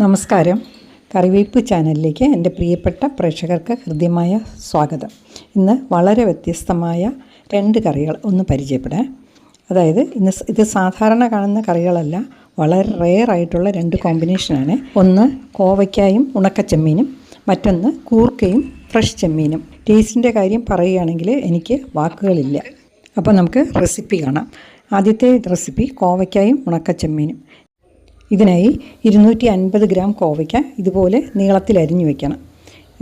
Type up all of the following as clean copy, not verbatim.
നമസ്കാരം. കറിവേപ്പ് ചാനലിലേക്ക് എൻ്റെ പ്രിയപ്പെട്ട പ്രേക്ഷകർക്ക് ഹൃദ്യമായ സ്വാഗതം. ഇന്ന് വളരെ വ്യത്യസ്തമായ 2 കറികൾ ഒന്ന് പരിചയപ്പെടാം. അതായത് ഇത് സാധാരണ കാണുന്ന കറികളല്ല, വളരെ റെയറായിട്ടുള്ള 2 കോമ്പിനേഷനാണ്. ഒന്ന് കോവയ്ക്കായും ഉണക്കച്ചെമ്മീനും, മറ്റൊന്ന് കൂർക്കയും ഫ്രഷ് ചെമ്മീനും. ടേസ്റ്റിൻ്റെ കാര്യം പറയുകയാണെങ്കിൽ എനിക്ക് വാക്കുകളില്ല. അപ്പോൾ നമുക്ക് റെസിപ്പി കാണാം. ആദ്യത്തെ റെസിപ്പി കോവയ്ക്കായും ഉണക്കച്ചെമ്മീനും. ഇതിനായി 250 ഗ്രാം കോവയ്ക്ക ഇതുപോലെ നീളത്തിൽ അരിഞ്ഞു വെക്കണം.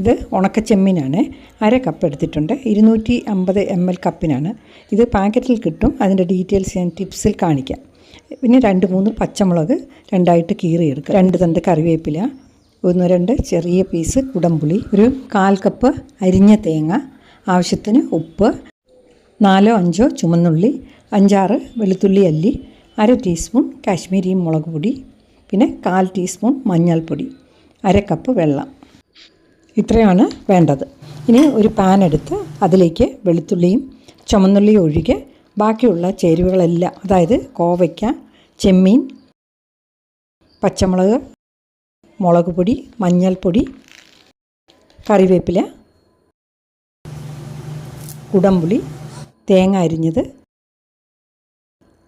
ഇത് ഉണക്കച്ചെമ്മീനാണ്. 1/2 കപ്പ് എടുത്തിട്ടുണ്ട്. 250 ml കപ്പിനാണ്. ഇത് പാക്കറ്റിൽ കിട്ടും. അതിൻ്റെ ഡീറ്റെയിൽസ് ഞാൻ ടിപ്സിൽ കാണിക്കാം. പിന്നെ 2-3 പച്ചമുളക് 2ആയിട്ട് കീറിയെടുക്കുക. 2 തണ്ട് കറിവേപ്പില, 1-2 ചെറിയ പീസ് കുടംപുളി, ഒരു 1/4 കപ്പ് അരിഞ്ഞ തേങ്ങ, ആവശ്യത്തിന് ഉപ്പ്, 4-5 ചുമന്നുള്ളി, 5-6 വെളുത്തുള്ളി അല്ലി, 1/2 ടീസ്പൂൺ കാശ്മീരി മുളക് പൊടി, പിന്നെ 1/4 ടീസ്പൂൺ മഞ്ഞൾപ്പൊടി, 1/2 കപ്പ് വെള്ളം. ഇത്രയാണ് വേണ്ടത്. ഇനി ഒരു പാൻ എടുത്ത് അതിലേക്ക് വെളുത്തുള്ളിയും ചുമന്നുള്ളിയും ഒഴികെ ബാക്കിയുള്ള ചേരുവകളെല്ലാം, അതായത് കോവയ്ക്ക, ചെമ്മീൻ, പച്ചമുളക്, മുളക് പൊടി, മഞ്ഞൾപ്പൊടി, കറിവേപ്പില, കുടംപുളി, തേങ്ങ അരിഞ്ഞത്,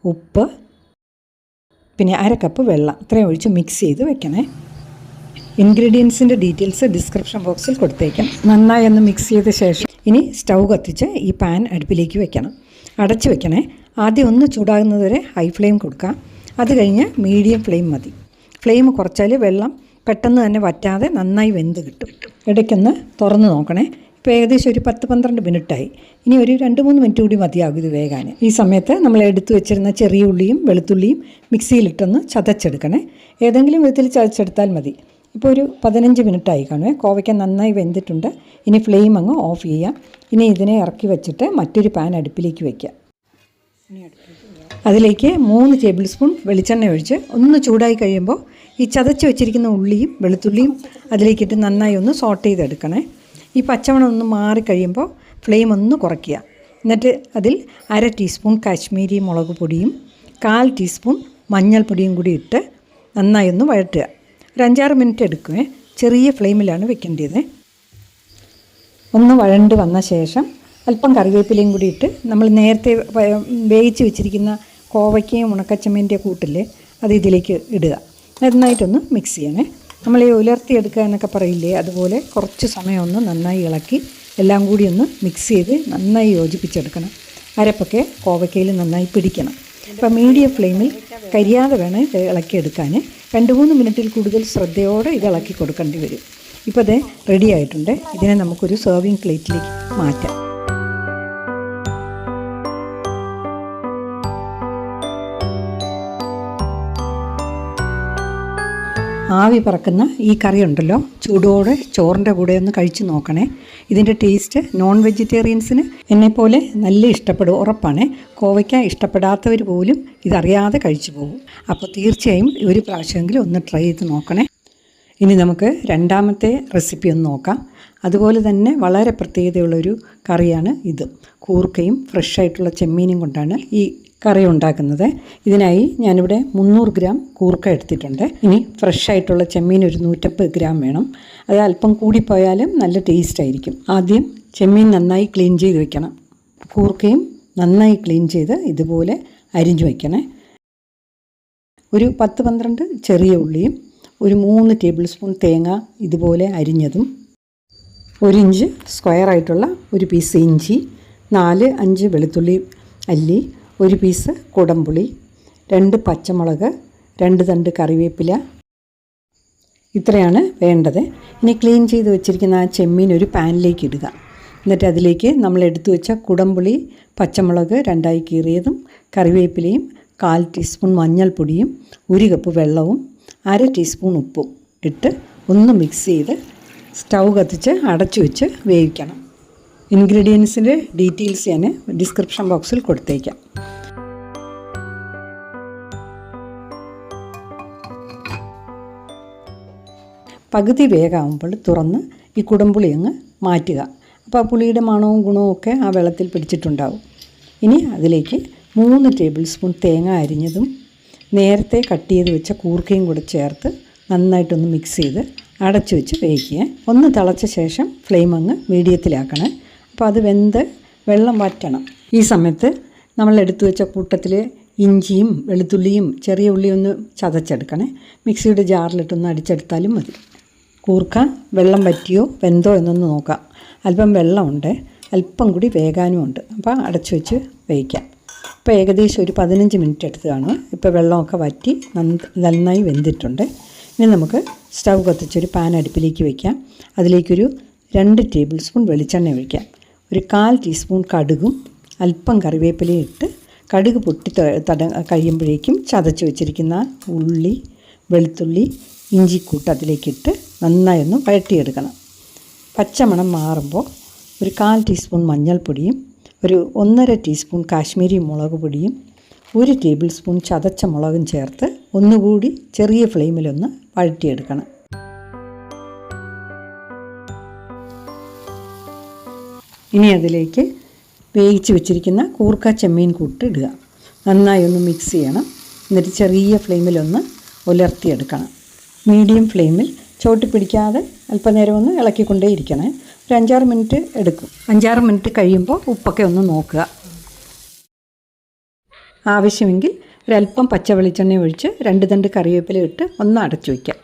ഉപ്പ്, പിന്നെ 1/2 കപ്പ് വെള്ളം, ഇത്രയും ഒഴിച്ച് മിക്സ് ചെയ്ത് വെക്കണേ. ഇൻഗ്രീഡിയൻസിൻ്റെ ഡീറ്റെയിൽസ് ഡിസ്ക്രിപ്ഷൻ ബോക്സിൽ കൊടുത്തേക്കാം. നന്നായി ഒന്ന് മിക്സ് ചെയ്ത ശേഷം ഇനി സ്റ്റൗ കത്തിച്ച് ഈ പാൻ അടുപ്പിലേക്ക് വെക്കണം. അടച്ച് വെക്കണേ. ആദ്യം ഒന്ന് ചൂടാകുന്നതുവരെ ഹൈ ഫ്ലെയിം കൊടുക്കാം. അത് കഴിഞ്ഞ് മീഡിയം ഫ്ലെയിം മതി. ഫ്ലെയിം കുറച്ചാൽ വെള്ളം പെട്ടെന്ന് തന്നെ വറ്റാതെ നന്നായി വെന്ത് കിട്ടും. ഇടയ്ക്കൊന്ന് തുറന്ന് നോക്കണേ. ഇപ്പോൾ ഏകദേശം ഒരു 10-12 മിനിറ്റായി. ഇനി ഒരു 2-3 മിനിറ്റ് കൂടി മതിയാകും ഇത് വേകാൻ. ഈ സമയത്ത് നമ്മൾ എടുത്തു വെച്ചിരുന്ന ചെറിയ ഉള്ളിയും വെളുത്തുള്ളിയും മിക്സിയിലിട്ടൊന്ന് ചതച്ചെടുക്കണേ. ഏതെങ്കിലും വിധത്തിൽ ചതച്ചെടുത്താൽ മതി. ഇപ്പോൾ ഒരു 15 മിനിറ്റായി കാണുമേ. കോവയ്ക്ക നന്നായി വെന്തിട്ടുണ്ട്. ഇനി ഫ്ലെയിം അങ്ങ് ഓഫ് ചെയ്യാം. ഇനി ഇതിനെ ഇറക്കി വെച്ചിട്ട് മറ്റൊരു പാൻ അടുപ്പിലേക്ക് വയ്ക്കാം. അതിലേക്ക് 3 ടേബിൾ സ്പൂൺ വെളിച്ചെണ്ണ ഒഴിച്ച് ഒന്ന് ചൂടായി കഴിയുമ്പോൾ ഈ ചതച്ച് വെച്ചിരിക്കുന്ന ഉള്ളിയും വെളുത്തുള്ളിയും അതിലേക്കിട്ട് നന്നായി ഒന്ന് സോട്ട് ചെയ്തെടുക്കണേ. ഈ പച്ചമണം ഒന്ന് മാറിക്കഴിയുമ്പോൾ ഫ്ലെയിം ഒന്ന് കുറയ്ക്കുക. എന്നിട്ട് അതിൽ 1/2 ടീസ്പൂൺ കാശ്മീരി മുളക് പൊടിയും 1/4 ടീസ്പൂൺ മഞ്ഞൾപ്പൊടിയും കൂടി ഇട്ട് നന്നായി ഒന്ന് വഴറ്റുക. ഒരു 5-6 മിനിറ്റ് എടുക്കുമേ. ചെറിയ ഫ്ലെയിമിലാണ് വെക്കേണ്ടത്. ഒന്ന് വഴണ്ട് വന്ന ശേഷം അല്പം കറിവേപ്പിലയും കൂടി ഇട്ട് നമ്മൾ നേരത്തെ വേവിച്ച് വെച്ചിരിക്കുന്ന കോവയ്ക്കയും ഉണക്കച്ചെമ്മീൻ്റെ കൂട്ടില്ലേ, അത് ഇതിലേക്ക് ഇടുക. നന്നായിട്ടൊന്ന് മിക്സ് ചെയ്യണേ. നമ്മൾ ഈ ഉലർത്തിയെടുക്കുക എന്നൊക്കെ പറയില്ലേ, അതുപോലെ കുറച്ച് സമയം ഒന്ന് നന്നായി ഇളക്കി എല്ലാം കൂടി ഒന്ന് മിക്സ് ചെയ്ത് നന്നായി യോജിപ്പിച്ചെടുക്കണം. അരപ്പൊക്കെ കോവയ്ക്കയിൽ നന്നായി പിടിക്കണം. ഇപ്പോൾ മീഡിയം ഫ്ലെയിമിൽ കരിയാതെ വേണം ഇത് ഇളക്കിയെടുക്കാൻ. 2-3 മിനിറ്റിൽ കൂടുതൽ ശ്രദ്ധയോടെ ഇത് ഇളക്കി കൊടുക്കേണ്ടി വരും. ഇപ്പോൾ ഇത് റെഡി ആയിട്ടുണ്ട്. ഇതിനെ നമുക്കൊരു സെർവിങ് പ്ലേറ്റിലേക്ക് മാറ്റാം. ആവി പറക്കുന്ന ഈ കറി ഉണ്ടല്ലോ, ചൂടോടെ ചോറിൻ്റെ കൂടെ ഒന്ന് കഴിച്ച് നോക്കണേ. ഇതിൻ്റെ ടേസ്റ്റ് നോൺ വെജിറ്റേറിയൻസിന് എന്നെപ്പോലെ നല്ല ഇഷ്ടപ്പെടും, ഉറപ്പാണ്. കോവയ്ക്ക ഇഷ്ടപ്പെടാത്തവർ പോലും ഇതറിയാതെ കഴിച്ചു പോകും. അപ്പോൾ തീർച്ചയായും ഒരു പ്രാവശ്യമെങ്കിലും ഒന്ന് ട്രൈ ചെയ്ത് നോക്കണേ. ഇനി നമുക്ക് രണ്ടാമത്തെ റെസിപ്പി ഒന്ന് നോക്കാം. അതുപോലെ തന്നെ വളരെ പ്രത്യേകതയുള്ളൊരു കറിയാണ് ഇത്. കൂർക്കയും ഫ്രഷായിട്ടുള്ള ചെമ്മീനും കൊണ്ടാണ് ഈ കറി ഉണ്ടാക്കുന്നത്. ഇതിനായി ഞാനിവിടെ 300 ഗ്രാം കൂർക്ക എടുത്തിട്ടുണ്ട്. ഇനി ഫ്രഷായിട്ടുള്ള ചെമ്മീൻ ഒരു 150 ഗ്രാം വേണം. അത് അല്പം കൂടിപ്പോയാലും നല്ല ടേസ്റ്റ് ആയിരിക്കും. ആദ്യം ചെമ്മീൻ നന്നായി ക്ലീൻ ചെയ്ത് വെക്കണം. കൂർക്കയും നന്നായി ക്ലീൻ ചെയ്ത് ഇതുപോലെ അരിഞ്ഞു വയ്ക്കണേ. ഒരു 10-12 ചെറിയ ഉള്ളിയും ഒരു 3 ടേബിൾ സ്പൂൺ തേങ്ങ ഇതുപോലെ അരിഞ്ഞതും, 1 ഇഞ്ച് സ്ക്വയറായിട്ടുള്ള ഒരു പീസ് ഇഞ്ചി, 4-5 വെളുത്തുള്ളി അല്ലി, 1 പീസ് കുടംപുളി, 2 പച്ചമുളക്, 2 തണ്ട് കറിവേപ്പില, ഇത്രയാണ് വേണ്ടത്. ഇനി ക്ലീൻ ചെയ്ത് വെച്ചിരിക്കുന്ന ആ ചെമ്മീൻ ഒരു പാനിലേക്ക് ഇടുക. എന്നിട്ട് അതിലേക്ക് നമ്മൾ എടുത്തു വെച്ച കുടംപുളി, പച്ചമുളക് 2ആയി കീറിയതും, കറിവേപ്പിലയും, 1/4 ടീസ്പൂൺ മഞ്ഞൾപ്പൊടിയും, 1 കപ്പ് വെള്ളവും, 1/2 ടീസ്പൂൺ ഉപ്പും ഇട്ട് ഒന്ന് മിക്സ് ചെയ്ത് സ്റ്റൗ കത്തിച്ച് അടച്ചു വെച്ച് വേവിക്കണം. ഇൻഗ്രീഡിയൻസിൻ്റെ ഡീറ്റെയിൽസ് ഞാൻ ഡിസ്ക്രിപ്ഷൻ ബോക്സിൽ കൊടുത്തേക്കാം. പകുതി വേഗമാകുമ്പോൾ തുറന്ന് ഈ കുടംപുളി അങ്ങ് മാറ്റുക. അപ്പോൾ ആ പുളിയുടെ മണവും ഗുണവും ഒക്കെ ആ വെള്ളത്തിൽ പിടിച്ചിട്ടുണ്ടാവും. ഇനി അതിലേക്ക് 3 ടേബിൾ സ്പൂൺ തേങ്ങ അരിഞ്ഞതും നേരത്തെ കട്ട് ചെയ്ത് വെച്ച കൂർക്കയും കൂടെ ചേർത്ത് നന്നായിട്ടൊന്ന് മിക്സ് ചെയ്ത് അടച്ചു വെച്ച് വേവിക്കുക. ഒന്ന് തിളച്ച ശേഷം ഫ്ലെയിം അങ്ങ് മീഡിയത്തിലാക്കണേ. അപ്പോൾ അത് വെന്ത് വെള്ളം വറ്റണം. ഈ സമയത്ത് നമ്മൾ എടുത്തു വെച്ച കൂട്ടത്തിൽ ഇഞ്ചിയും വെളുത്തുള്ളിയും ചെറിയ ഉള്ളിയും ഒന്ന് ചതച്ചെടുക്കണേ. മിക്സിയുടെ ജാറിലിട്ടൊന്ന് അടിച്ചെടുത്താലും മതി. കൂർക്ക വെള്ളം വറ്റിയോ വെന്തോ എന്നൊന്ന് നോക്കാം. അല്പം വെള്ളമുണ്ട്, അല്പം കൂടി വേകാനുമുണ്ട്. അപ്പോൾ അടച്ചു വെച്ച് വേവിക്കാം. ഇപ്പോൾ ഏകദേശം ഒരു 15 മിനിറ്റ് എടുത്ത് കാണുക. ഇപ്പോൾ വെള്ളമൊക്കെ വറ്റി നന്നായി വെന്തിട്ടുണ്ട്. ഇനി നമുക്ക് സ്റ്റൗ കത്തിച്ചൊരു പാൻ അടുപ്പിലേക്ക് വയ്ക്കാം. അതിലേക്കൊരു 2 ടേബിൾ സ്പൂൺ വെളിച്ചെണ്ണ ഒഴിക്കാം. ഒരു 1/4 ടീസ്പൂൺ കടുകും അല്പം കറിവേപ്പിലയും ഇട്ട് കടുക് പൊട്ടി കഴിയുമ്പോഴേക്കും ചതച്ച് വെച്ചിരിക്കുന്ന ഉള്ളി, വെളുത്തുള്ളി, ഇഞ്ചിക്കൂട്ട് അതിലേക്കിട്ട് നന്നായി ഒന്ന് വഴറ്റിയെടുക്കണം. പച്ചമണം മാറുമ്പോൾ ഒരു 1/4 ടീസ്പൂൺ മഞ്ഞൾപ്പൊടിയും ഒരു 1.5 ടീസ്പൂൺ കാശ്മീരി മുളക് പൊടിയും 1 ടേബിൾ സ്പൂൺ ചതച്ച മുളകും ചേർത്ത് ഒന്നുകൂടി ചെറിയ ഫ്ലെയിമിലൊന്ന് വഴറ്റിയെടുക്കണം. ഇനി അതിലേക്ക് വേവിച്ച് വെച്ചിരിക്കുന്ന കൂർക്ക ചെമ്മീൻ കൂട്ട് ഇടുക. നന്നായി ഒന്ന് മിക്സ് ചെയ്യണം. എന്നിട്ട് ചെറിയ ഫ്ലെയിമിലൊന്ന് ഉലർത്തിയെടുക്കണം. മീഡിയം ഫ്ലെയിമിൽ ചോട്ടി പിടിക്കാതെ അല്പനേരം ഒന്ന് ഇളക്കിക്കൊണ്ടേ ഇരിക്കണേ. ഒരു 5-6 മിനിറ്റ് എടുക്കും. 5-6 മിനിറ്റ് കഴിയുമ്പോൾ ഉപ്പൊക്കെ ഒന്ന് നോക്കുക. ആവശ്യമെങ്കിൽ ഒരല്പം പച്ച വെളിച്ചെണ്ണ ഒഴിച്ച് 2 തണ്ട് കറിവേപ്പില ഇട്ട് ഒന്ന് അടച്ചു വയ്ക്കാം.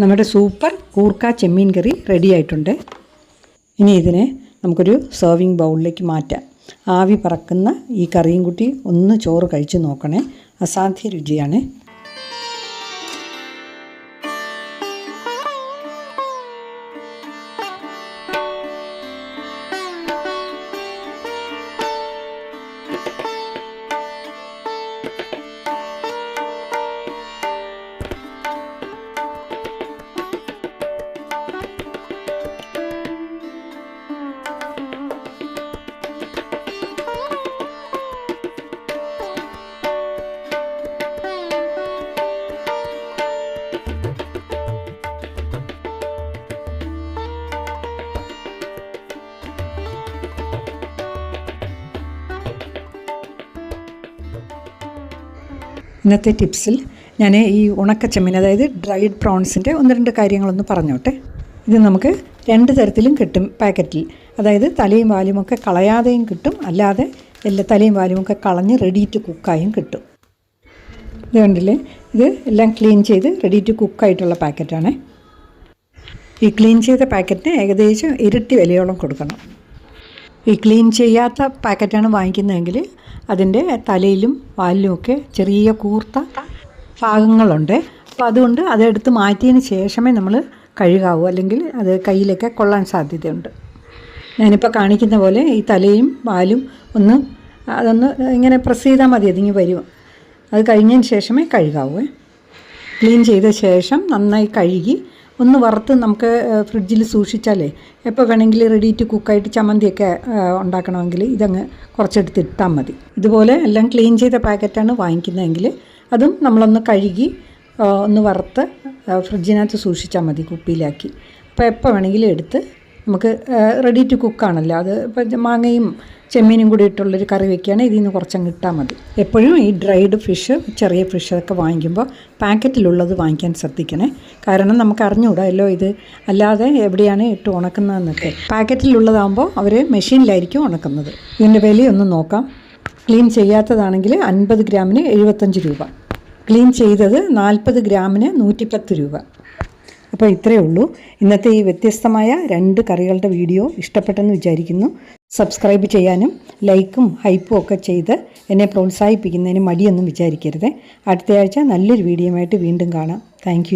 നമ്മുടെ സൂപ്പർ കൂർക്ക ചെമ്മീൻ കറി റെഡി ആയിട്ടുണ്ട്. ഇനി ഇതിനെ നമുക്കൊരു സെർവിങ് ബൗളിലേക്ക് മാറ്റാം. ആവി പറക്കുന്ന ഈ കറിയും കൂട്ടി ഒന്ന് ചോറ് കഴിച്ച് നോക്കണേ. അസാധ്യ രുചിയാണ്. ഇന്നത്തെ ടിപ്സിൽ ഞാൻ ഈ ഉണക്കച്ചെമ്മീൻ, അതായത് ഡ്രൈഡ് പ്രോൺസിൻ്റെ 1-2 കാര്യങ്ങളൊന്ന് പറഞ്ഞോട്ടെ. ഇത് നമുക്ക് 2 തരത്തിലും കിട്ടും പാക്കറ്റിൽ. അതായത് തലയും വാലുമൊക്കെ കളയാതെയും കിട്ടും, അല്ലാതെ തലയും വാലുമൊക്കെ കളഞ്ഞ് റെഡി ടു കുക്കായും കിട്ടും. ഇത് കണ്ടില്ലേ, ഇത് എല്ലാം ക്ലീൻ ചെയ്ത് റെഡി ടു കുക്കായിട്ടുള്ള പാക്കറ്റാണ്. ഈ ക്ലീൻ ചെയ്ത പാക്കറ്റിന് ഏകദേശം ഇരട്ടി വിലയോളം കൊടുക്കണം. ഈ ക്ലീൻ ചെയ്യാത്ത പാക്കറ്റാണ് വാങ്ങിക്കുന്നതെങ്കിൽ അതിൻ്റെ തലയിലും വാലിലുമൊക്കെ ചെറിയ കൂർത്ത ഭാഗങ്ങളുണ്ട്. അപ്പോൾ അതുകൊണ്ട് അതെടുത്ത് മാറ്റിയതിന് ശേഷമേ നമ്മൾ കഴുകാവൂ, അല്ലെങ്കിൽ അത് കയ്യിലൊക്കെ കൊള്ളാൻ സാധ്യതയുണ്ട്. ഞാനിപ്പോൾ കാണിക്കുന്ന പോലെ ഈ തലയും വാലും അതൊന്ന് ഇങ്ങനെ പ്രസ് ചെയ്താൽ മതി, അതിങ്ങി വരും. അത് കഴിഞ്ഞതിന് ശേഷമേ കഴുകാവൂ. ക്ലീൻ ചെയ്ത ശേഷം നന്നായി കഴുകി ഒന്ന് വറുത്ത് നമുക്ക് ഫ്രിഡ്ജിൽ സൂക്ഷിച്ചാലേ എപ്പോൾ വേണമെങ്കിൽ റെഡി ടു കുക്കായിട്ട് ചമ്മന്തിയൊക്കെ ഉണ്ടാക്കണമെങ്കിൽ ഇതങ്ങ് കുറച്ചെടുത്ത് ഇട്ടാൽ മതി. ഇതുപോലെ എല്ലാം ക്ലീൻ ചെയ്ത പാക്കറ്റാണ് വാങ്ങിക്കുന്നതെങ്കിൽ അതും നമ്മളൊന്ന് കഴുകി ഒന്ന് വറുത്ത് ഫ്രിഡ്ജിനകത്ത് സൂക്ഷിച്ചാൽ മതി, കുപ്പിയിലാക്കി. അപ്പോൾ എപ്പോൾ വേണമെങ്കിലും എടുത്ത് നമുക്ക് റെഡി ടു കുക്കാണല്ലോ. അത് ഇപ്പോൾ മാങ്ങയും ചെമ്മീനും കൂടി ഇട്ടുള്ളൊരു കറി വയ്ക്കുകയാണെങ്കിൽ ഇതിൽ നിന്ന് കുറച്ചങ്ങ് ഇട്ടാൽ മതി. എപ്പോഴും ഈ ഡ്രൈഡ് ഫിഷ്, ചെറിയ ഫിഷൊക്കെ വാങ്ങിക്കുമ്പോൾ പാക്കറ്റിലുള്ളത് വാങ്ങിക്കാൻ ശ്രദ്ധിക്കണേ. കാരണം നമുക്ക് അറിഞ്ഞുകൂടാമല്ലോ ഇത് അല്ലാതെ എവിടെയാണ് ഇട്ട് ഉണക്കുന്നതെന്നൊക്കെ. പാക്കറ്റിലുള്ളതാകുമ്പോൾ അവർ മെഷീനിലായിരിക്കും ഉണക്കുന്നത്. ഇതിൻ്റെ വിലയൊന്ന് നോക്കാം. ക്ലീൻ ചെയ്യാത്തതാണെങ്കിൽ 50 ഗ്രാമിന് 75 രൂപ, ക്ലീൻ ചെയ്തത് 40 ഗ്രാമിന് 110 രൂപ. അപ്പോൾ ഇത്രയേ ഉള്ളൂ ഇന്നത്തെ ഈ വ്യത്യസ്തമായ 2 കറികളുടെ വീഡിയോ. ഇഷ്ടപ്പെട്ടെന്ന് വിചാരിക്കുന്നു. സബ്സ്ക്രൈബ് ചെയ്യാനും ലൈക്കും ഹൈപ്പും ഒക്കെ ചെയ്ത് എന്നെ പ്രോത്സാഹിപ്പിക്കുന്നതിന് മടിയൊന്നും വിചാരിക്കരുത്. അടുത്തയാഴ്ച നല്ലൊരു വീഡിയോയുമായിട്ട് വീണ്ടും കാണാം. താങ്ക്